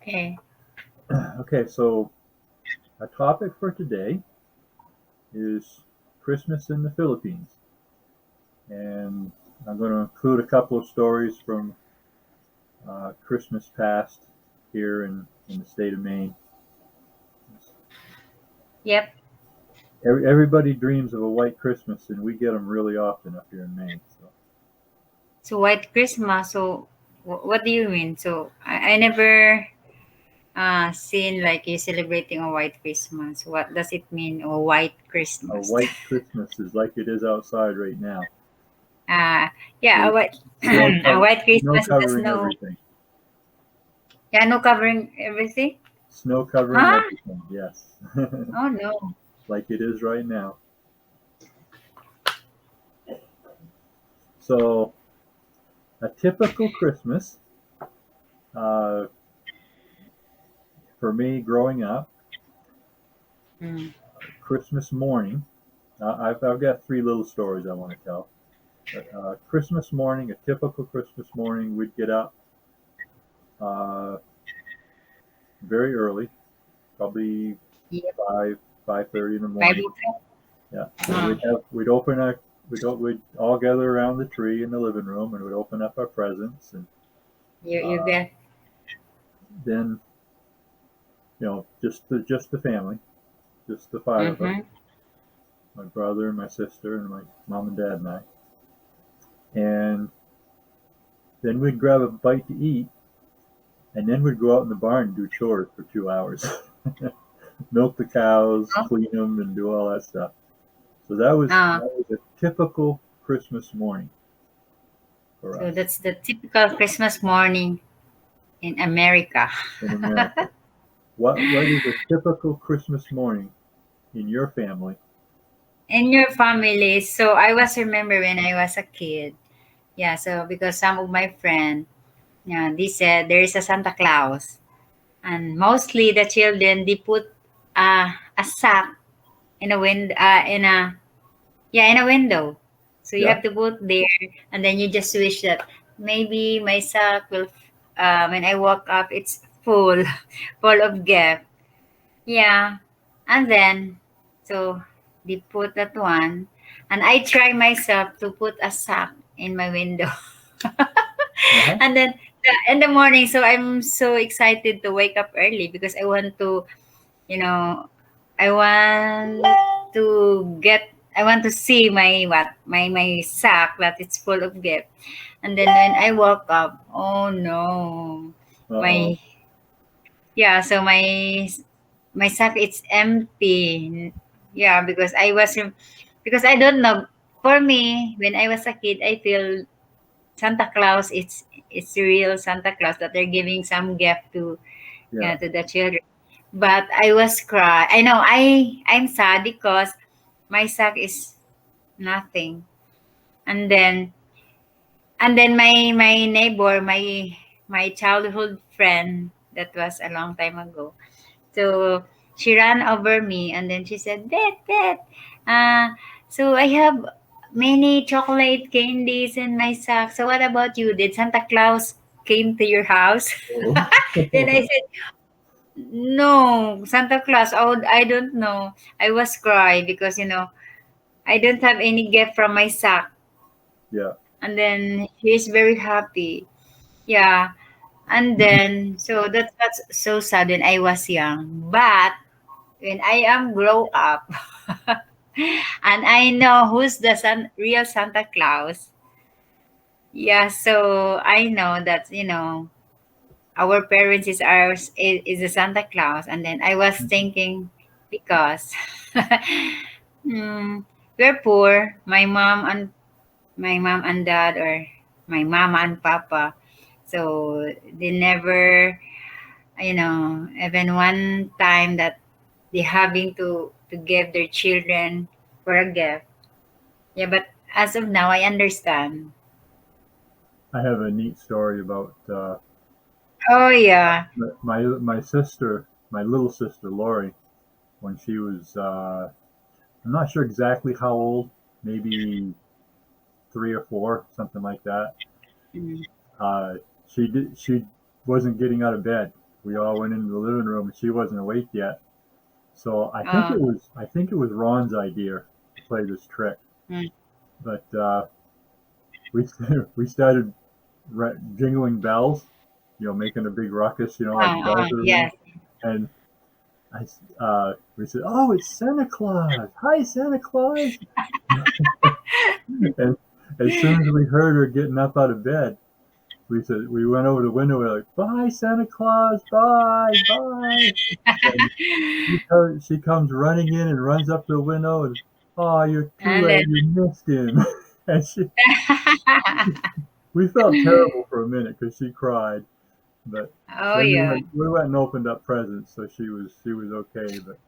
Okay. Okay, so our topic for today is Christmas in the Philippines. And I'm going to include a couple of stories from Christmas past here in the state of Maine. Yep. Everybody dreams of a white Christmas, and we get them really often up here in Maine. So, So White Christmas. So what do you mean? So I never seen like you celebrating a White Christmas. What does it mean? A White a Christmas. white Christmas is like it is outside right now. uh yeah, a With white snow, a White snow Christmas is the covering snow. everything. Yeah, no covering everything. Snow covering Huh? everything, yes. Oh no. Like it is right now. So, a typical Christmas uh, for me growing up, Mm. Christmas morning, I've got three little stories I want to tell. But, Christmas morning, a typical Christmas morning, we'd get up uh, very early, probably Yep. 5:30 in the Five morning. o'clock. Yeah, and Uh, we'd all gather around the tree in the living room, and we'd open up our presents, and you uh, get. then just the family, just the five of us, Mm-hmm. my brother and my sister and my mom and dad and I, and then we'd grab a bite to eat, and then we'd go out in the barn and do chores for 2 hours, milk the cows, Oh. clean them, and do all that stuff. So that was a typical Christmas morning for So us that's the typical Christmas morning in America. in America. What is a typical Christmas morning in your family? In your family, so I was remember when I was a kid. Yeah, so because some of my friends, yeah, they said there is a Santa Claus, and mostly the children they put a sack in a window. So you Yeah, have to put there, and then you just wish that maybe my sack will. When I woke up, it's full, full of gift. Yeah, and then so they put that one, and I try myself to put a sack in my window, uh-huh. and then in the morning. So I'm so excited to wake up early because I want to, you know, I want to get. I want to see my sack that it's full of gift, and then when I woke up, oh no, Uh-oh. my yeah, so my sack it's empty. Yeah, because I don't know. For me, when I was a kid, I feel Santa Claus. It's real Santa Claus that they're giving some gift to, Yeah. yeah, to the children. But I was cry. I know I'm sad because my sack is nothing. And then my neighbor, my childhood friend that was a long time ago. So she ran over me and then she said, Bet, so I have many chocolate candies in my sack. So what about you? Did Santa Claus came to your house? Oh. Then I said, no, Santa Claus. Oh, I don't know. I was cry because I don't have any gift from my sack. Yeah. And then he's very happy. Yeah. And then so that's so sad when I was young. But when I am grow up and I know who's the real Santa Claus. Yeah, so I know that our parents is a Santa Claus, and then I was thinking because hmm, we're poor. My mom and dad, or my mama and papa, so they never, even one time that they having to give their children for a gift. Yeah, but as of now, I understand. I have a neat story about Oh yeah. my sister, my little sister Lori, when she was I'm not sure exactly how old, maybe 3 or 4, something like that. Mm. Uh, she wasn't getting out of bed, we all went into the living room, and she wasn't awake yet. So Oh. I think it was Ron's idea to play this trick. Mm. But we we started jingling bells, making a big ruckus, like bells are ringing, Yes. and we said, "Oh, it's Santa Claus! Hi, Santa Claus!" And as soon as we heard her getting up out of bed, we went over the window. We're like, "Bye, Santa Claus! Bye, bye!" And she comes running in and runs up to the window and, "Oh, you're too And then, late! You missed him!" And we felt terrible for a minute because she cried, but oh then yeah. we went and opened up presents, so she was okay. But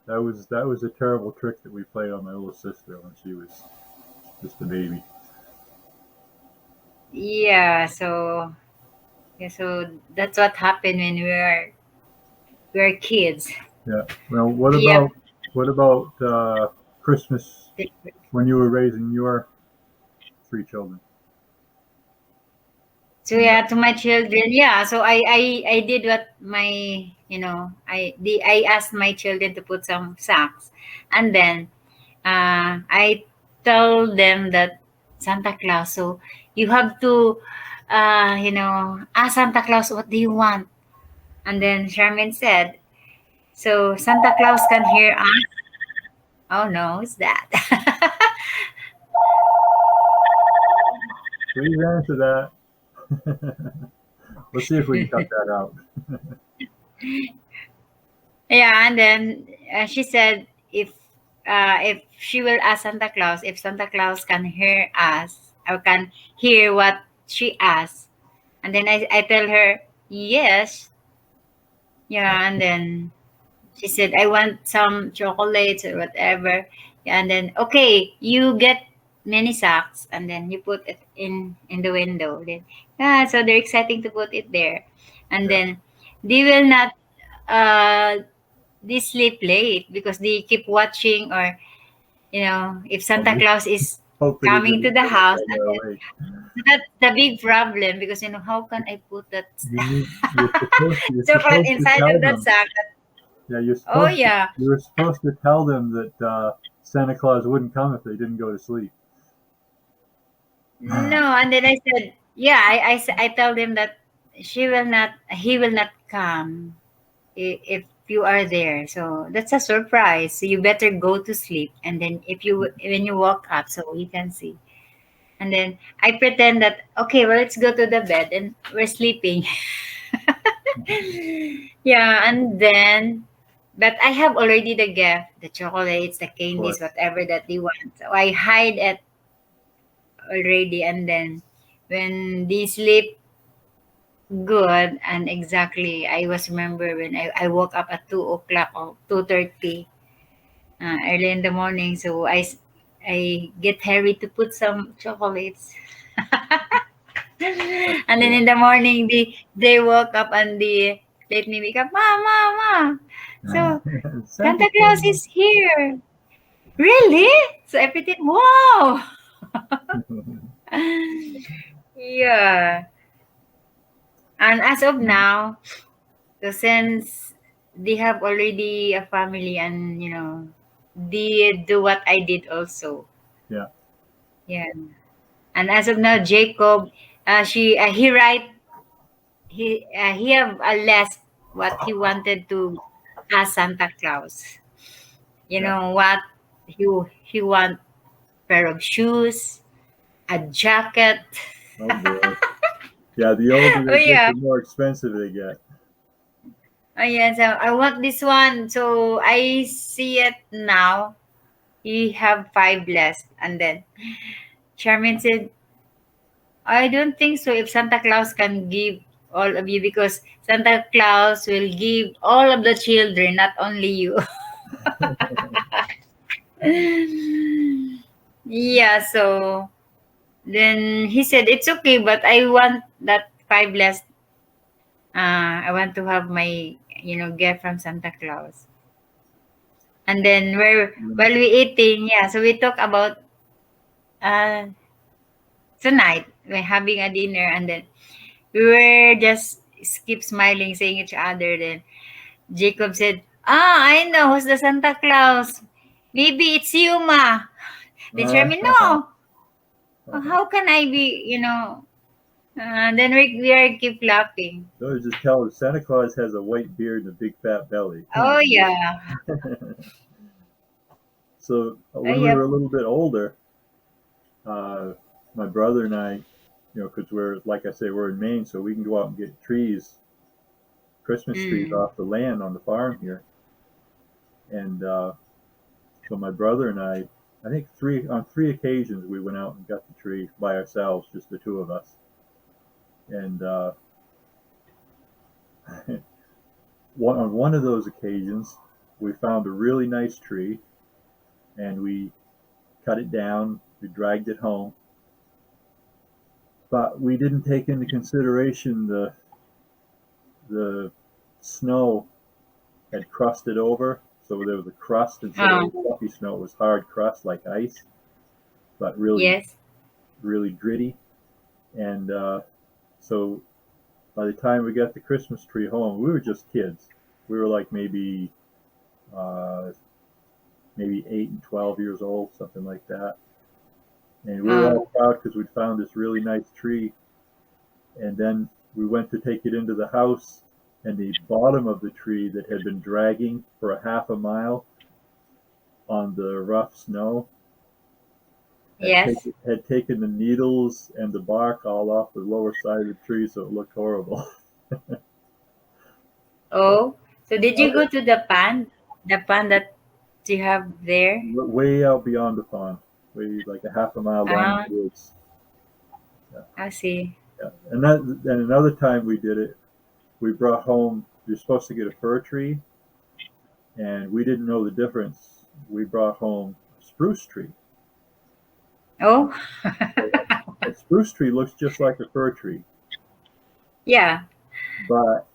that was a terrible trick that we played on my little sister when she was just a baby. Yeah, so that's what happened when we were kids. Yeah. Well, Yep. what about Christmas when you were raising your three children? So yeah, to my children, yeah. So I did what I asked my children to put some socks, and then I told them that Santa Claus. So you have to, ask Santa Claus what do you want, and then Charmin said, so Santa Claus can hear us. Oh no, who's that? Please answer that. Let's see if we can cut that out. Yeah, and then she said if she will ask Santa Claus if Santa Claus can hear us or can hear what she asks, and then I tell her yes, yeah, and then she said I want some chocolates or whatever, yeah, and then okay, you get many socks, and then you put it in the window. Then so they're exciting to put it there, and Yeah. then they will not uh they sleep late because they keep watching, or if Well, Santa Claus is hopefully they coming to didn't the do it house, while and they're then awake. that's the big problem because how can I put that You're chocolate supposed to inside tell of that them. sack? Yeah, Oh yeah. you were supposed to tell them that Santa Claus wouldn't come if they didn't go to sleep. No, and then I said, yeah, I tell them that he will not come if you are there. So that's a surprise. So you better go to sleep, and then when you wake up, so you can see. And then I pretend that okay, well, let's go to the bed, and we're sleeping. Yeah, and then but I have already the gift, the chocolates, the Of candies, course. whatever that they want. So I hide it already, and then when they sleep good, and exactly I was remember when I woke up at 2 o'clock or 2:30 early in the morning. So I get Harry to put some chocolates. That's And then cool. in the morning, they woke up and they let me wake up, Mama. So Santa Santa Claus Claus. is here. Really? So I pretend, wow. Yeah. And as of now, so since they have already a family, and they do what I did also. Yeah. Yeah. And as of now, Jacob, she he have a list what he wanted to ask Santa Claus. You Yeah. know what? He want pair of shoes, a jacket. Oh boy. Yeah. The older Oh they get, yeah. the more expensive they get. Oh yeah. So I want this one. So I see it now. He have five less, and then Charmin said, "I don't think so. If Santa Claus can give all of you, because Santa Claus will give all of the children, not only you." Yeah, so then he said, it's okay, but I want that five less. I want to have my, gift from Santa Claus. And then while we eating, yeah, so we talk about uh, tonight, we're having a dinner, and then we were just keep smiling, saying each other. Then Jacob said, "Ah, I know who's the Santa Claus. Maybe it's you, Ma." Then Uh, Charmin, "No. How can I be, then we are keep laughing. so just tell her Santa Claus has a white beard and a big fat belly. Oh, yeah. So Oh, when we were yep. a little bit older, my brother and I, because we're like I say, we're in Maine, so we can go out and get trees, Christmas trees Mm. off the land on the farm here. And so my brother and I think on three occasions we went out and got the tree by ourselves, just the two of us. And on one of those occasions, we found a really nice tree, and we cut it down. We dragged it home, but we didn't take into consideration the snow had crusted over, so there was a crust instead of Oh, fluffy snow. It was hard crust like ice, but really, yes. really gritty. And so by the time we got the Christmas tree home, we were just kids. We were like uh, maybe 8 and 12 years old, something like that. And we were Oh, all proud because we'd found this really nice tree. And then we went to take it into the house, and the bottom of the tree that had been dragging for a half a mile on the rough snow yes. had taken the needles and the bark all off the lower side of the tree, so it looked horrible. Oh, so did you Uh, go to the pond? The pond that you have there? Way out beyond the pond, way like a half a mile down in Ah, the woods. Yeah, I see. yeah. And another time we did it, we brought home. You're supposed to get a fir tree, and we didn't know the difference. We brought home a spruce tree. Oh, A spruce tree looks just like a fir tree, yeah. but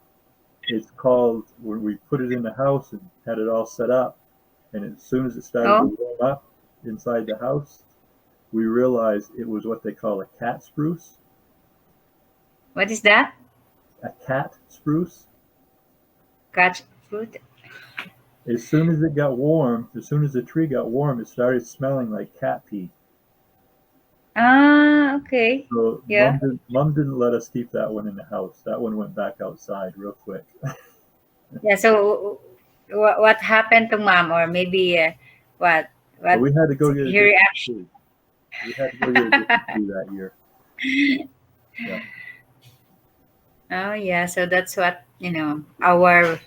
it's called when we put it in the house and had it all set up, and as soon as it started to Oh, warm up inside the house, we realized it was what they call a cat spruce. what is that? A cat spruce. Catch fruit? As soon as it got warm, as soon as the tree got warm, it started smelling like cat pee. Ah, okay. So Yeah. mom didn't let us keep that one in the house. That one went back outside real quick. Yeah. So, what happened to mom, or maybe what But what we had to go get a her different reaction? tree. We had to go get a different tree that year. Yeah, Oh, yeah. So that's what our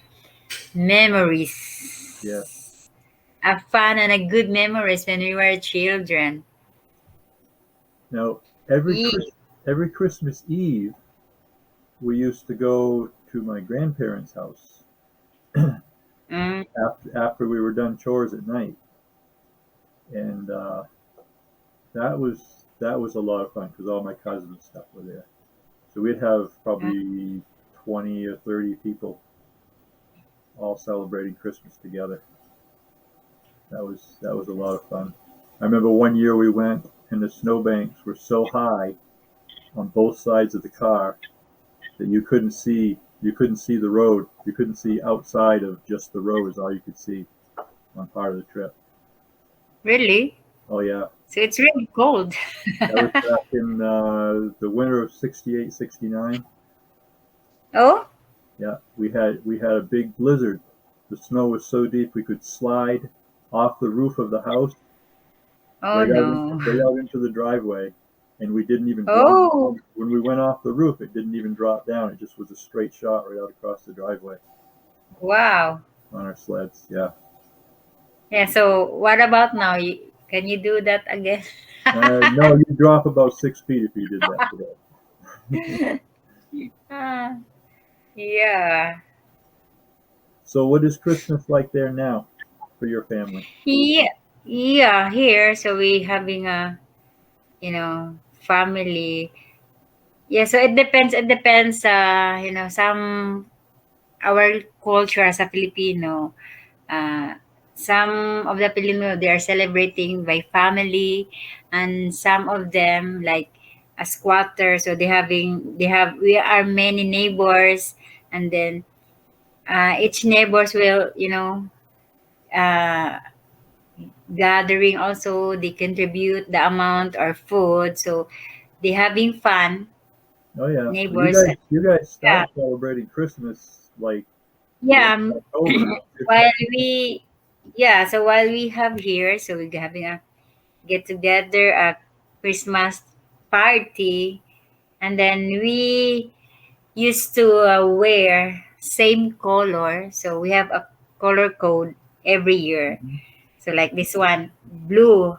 yeah. memories, a fun and a good memories when we were children. Now Ye- every Christmas Eve, we used to go to my grandparents' house Mm, after we were done chores at night, and that was a lot of fun because all my cousins and stuff were there. So we'd have mm, probably 20 or 30 people all celebrating Christmas together. That was a lot of fun. I remember one year we went and the snowbanks were so high on both sides of the car that you couldn't see the road. You couldn't see outside of just the road is all you could see on part of the trip. really? Oh yeah. So it's really cold. That was back in the winter of 68, 69. Oh, Yeah, we had a big blizzard. The snow was so deep we could slide off the roof of the house oh no. right out into the driveway, and we didn't even drop. Oh, When we went off the roof, it didn't even drop down. It just was a straight shot right out across the driveway wow. on our sleds. Yeah. Yeah. So what about now? Can you do that again? No, you drop about 6 feet if you did that today. Ah, yeah. So, what is Christmas like there now for your family? Yeah. Yeah. Here, so we having a family. Yeah. So it depends. It depends. Some our culture as a Filipino. Uh, some of the Filipino, they are celebrating by family, and some of them like a squatter, so we are many neighbors, and then each neighbors will, uh, gathering also, they contribute the amount or food, so they having fun, Oh yeah. So you neighbors. guys you guys Yeah, start celebrating Christmas like late yeah. October, don't you? While we yeah, so while we have here, so we're having a get together, a Christmas party, and then we used to wear same color, so we have a color code every year. Mhm. So like this one, blue.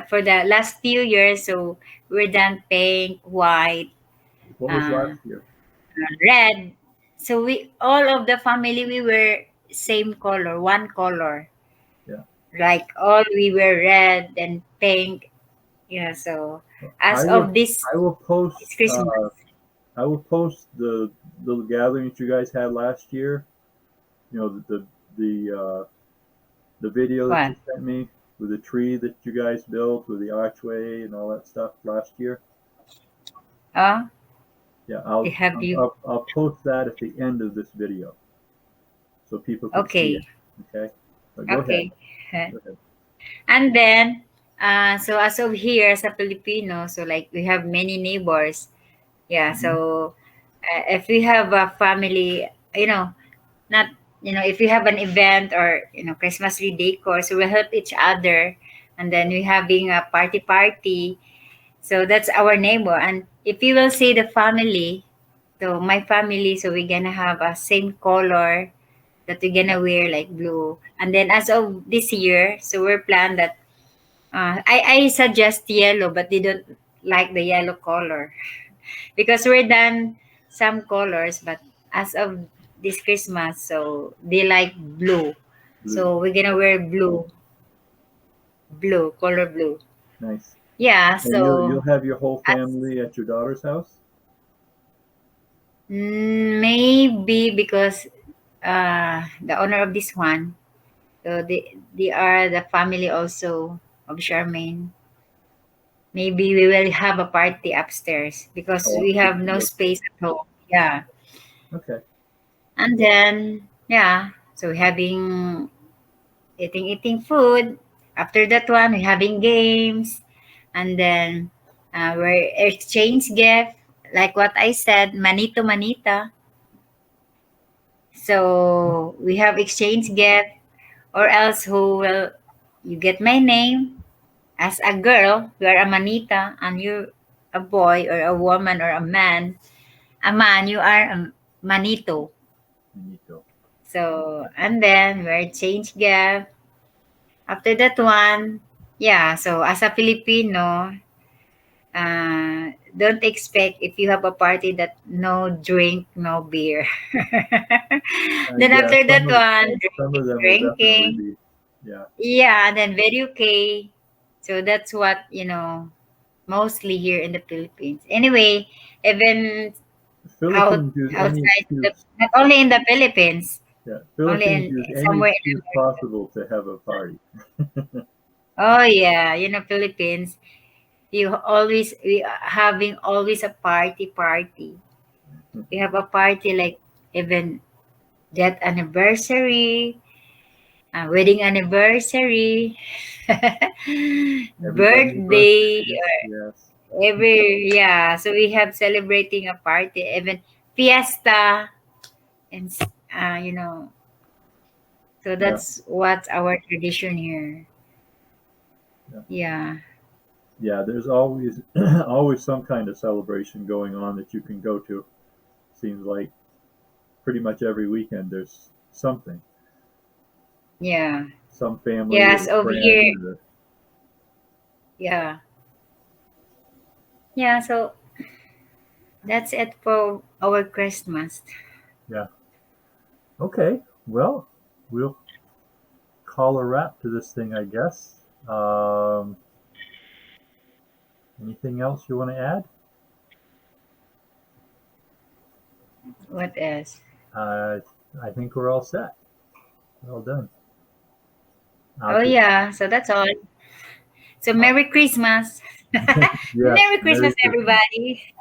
For the last few years, so we're done pink, white, What was uh, last year? red. So we all of the family we were same color, one color. Yeah. Like all we were red and pink. Yeah. So I as will of this I will post this Christmas, I will post the little gathering that you guys had last year. You know the video that you what? sent me with the tree that you guys built with the archway and all that stuff last year. Oh, Yeah, have you? I'll post that at the end of this video so people can see it. Okay. Okay, but go ahead. Okay. Go ahead. And then, so as of here, as a Filipino, so like we have many neighbors. Yeah. Hmm. So if we have a family, not, if we have an event or, Christmas tree decor, so we help each other. And then we having a party. So that's our neighbor. And if you will see the family, so my family, so we're gonna have a same color that we're gonna wear like blue. And then as of this year, so we're planned that I suggest yellow, but they don't like the yellow color because we're done some colors. But as of this Christmas, so they like blue. Blue. So we're gonna wear blue, color blue. Nice. Yeah. And you'll So have your whole as, family at your daughter's house. maybe because the owner of this one, so they are the family also of Charmaine. Maybe we will have a party upstairs because Oh, we have no upstairs. space at home. Yeah. Okay. And then, yeah, so we're having eating food. After that one, we're having games. And then we're exchange gift. Like what I said, manito manita. So we have exchange gift, or else who will you get my name as a girl, you are a manita, and you a boy or a woman or a man, you are a manito. Benito. So, and then we're change gap. After that one, yeah, so as a Filipino, don't expect if you have a party that no drink, no beer. Then Yeah, after that one, some of them will definitely drinking. be. Yeah. Yeah, and then very okay. So that's what, mostly here in the Philippines. Anyway, even The out Philippines use any outside excuse. not only in the Philippines, Yeah, only Philippines in use any somewhere in excuse America. possible to have a party. Oh yeah, Philippines. We are having always a party. We have a party like even death anniversary, wedding anniversary, Everybody's birthday. birthday, Yes. every yeah. So we have celebrating a party, even fiesta, and uh, you know. So Yeah. that's what's our tradition here. Yeah. Yeah. Yeah. There's always always some kind of celebration going on that you can go to. Seems like pretty much every weekend there's something. Yeah. Some family or Yes, over here. friend. Or, Yeah. Yeah, so that's it for our Christmas. yeah. Okay. Well, we'll call a wrap to this thing, I guess. Anything else you want to add? What else? Uh, I think we're all set. Well done. I'll Oh just yeah, so that's all. So I'll, Merry Christmas. Yes, Merry Merry Christmas, Christmas. everybody.